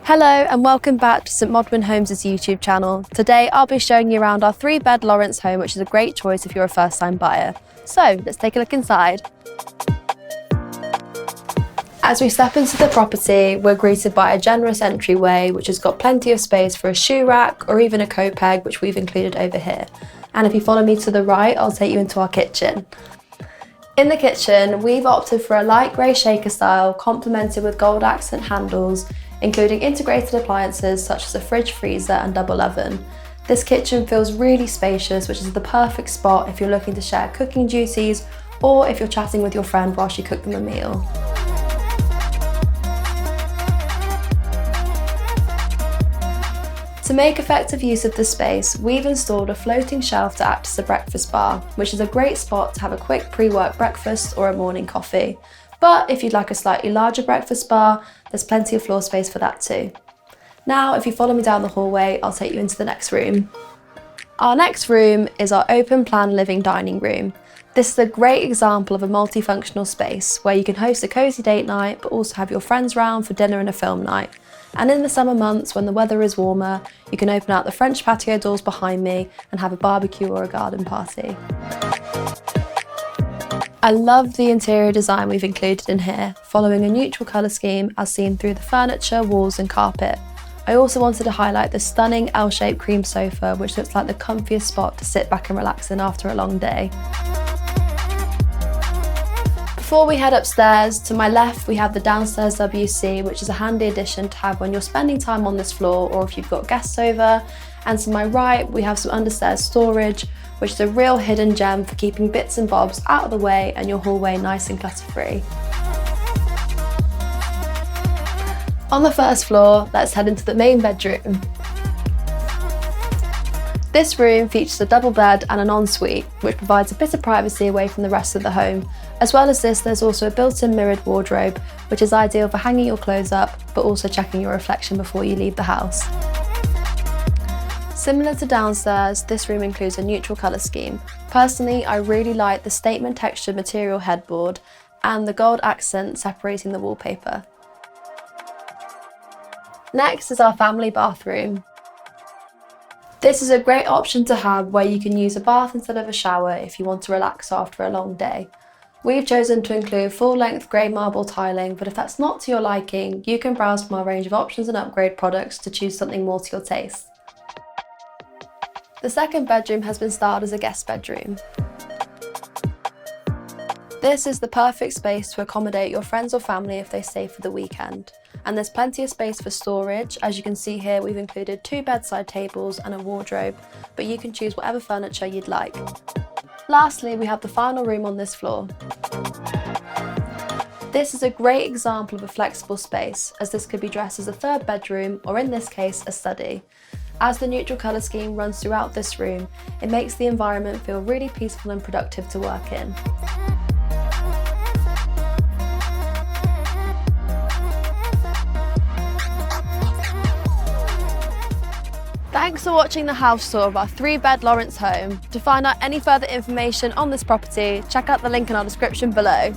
Hello and welcome back to St Modwen Homes' YouTube channel. Today I'll be showing you around our 3-bed Lawrence home, which is a great choice if you're a first-time buyer. So let's take a look inside. As we step into the property, we're greeted by a generous entryway which has got plenty of space for a shoe rack or even a coat peg, which we've included over here. And if you follow me to the right, I'll take you into our kitchen. In the kitchen, we've opted for a light grey shaker style complemented with gold accent handles, including integrated appliances such as a fridge, freezer and double oven. This kitchen feels really spacious, which is the perfect spot if you're looking to share cooking duties or if you're chatting with your friend whilst you cook them a meal. To make effective use of the space, we've installed a floating shelf to act as a breakfast bar, which is a great spot to have a quick pre-work breakfast or a morning coffee. But if you'd like a slightly larger breakfast bar, there's plenty of floor space for that too. Now, if you follow me down the hallway, I'll take you into the next room. Our next room is our open plan living dining room. This is a great example of a multifunctional space where you can host a cosy date night, but also have your friends round for dinner and a film night. And in the summer months, when the weather is warmer, you can open out the French patio doors behind me and have a barbecue or a garden party. I love the interior design we've included in here, following a neutral colour scheme as seen through the furniture, walls and carpet. I also wanted to highlight the stunning L-shaped cream sofa, which looks like the comfiest spot to sit back and relax in after a long day. Before we head upstairs, to my left we have the downstairs WC, which is a handy addition to have when you're spending time on this floor or if you've got guests over. And to my right we have some understairs storage, which is a real hidden gem for keeping bits and bobs out of the way and your hallway nice and clutter-free. On the first floor, let's head into the main bedroom. This room features a double bed and an ensuite, which provides a bit of privacy away from the rest of the home. As well as this, there's also a built-in mirrored wardrobe, which is ideal for hanging your clothes up, but also checking your reflection before you leave the house. Similar to downstairs, this room includes a neutral colour scheme. Personally, I really like the statement textured material headboard and the gold accent separating the wallpaper. Next is our family bathroom. This is a great option to have where you can use a bath instead of a shower if you want to relax after a long day. We've chosen to include full-length grey marble tiling, but if that's not to your liking, you can browse from our range of options and upgrade products to choose something more to your taste. The second bedroom has been styled as a guest bedroom. This is the perfect space to accommodate your friends or family if they stay for the weekend. And there's plenty of space for storage. As you can see here, we've included 2 bedside tables and a wardrobe, but you can choose whatever furniture you'd like. Lastly, we have the final room on this floor. This is a great example of a flexible space, as this could be dressed as a third bedroom, or in this case, a study. As the neutral colour scheme runs throughout this room, it makes the environment feel really peaceful and productive to work in. Thanks for watching the house tour of our 3-bed Lawrence home. To find out any further information on this property, check out the link in our description below.